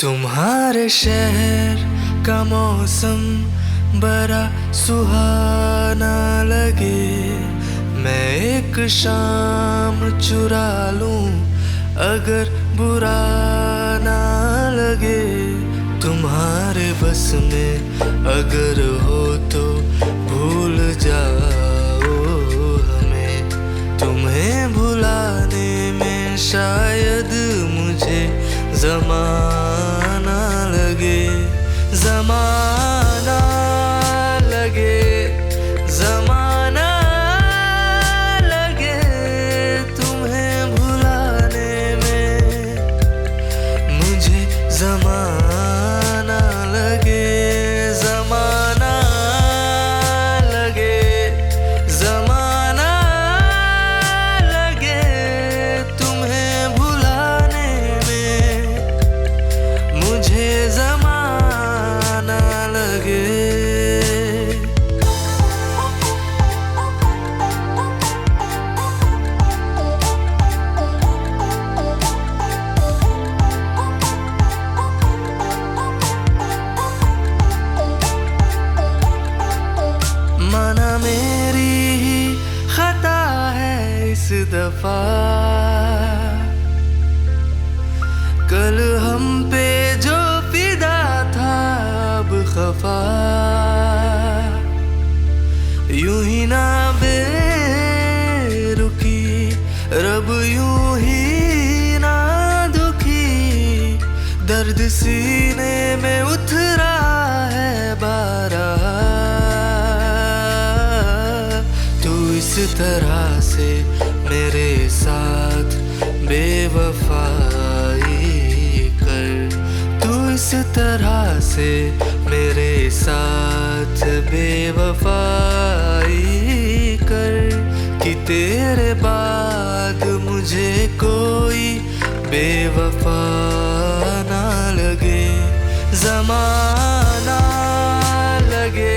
तुम्हारे शहर का मौसम बड़ा सुहाना लगे, मैं एक शाम चुरा लूं अगर बुरा ना लगे। तुम्हारे बस में अगर हो तो भूल जाओ हमें, तुम्हें भुलाने में शायद मुझे ज़माना लगे, ज़माना लगे, ज़माना लगे। तुम्हें भुलाने में मुझे ज़माना लगे, ज़माना लगे, ज़माना लगे। तुम्हें भुलाने में मुझे ज़माना लगे। माना मेरी ही खता है इस दफा, कल हम पे जो फिदा था अब खफा। यूं ही ना बेरुखी रब, यूं ही ना दुखी, दर्द सीने में उतरा है बारहा। इस तरह से मेरे साथ बेवफाई कर, तू इस तरह से मेरे साथ बेवफाई कर, कि तेरे बाद मुझे कोई बेवफा ना लगे, ज़माना लगे।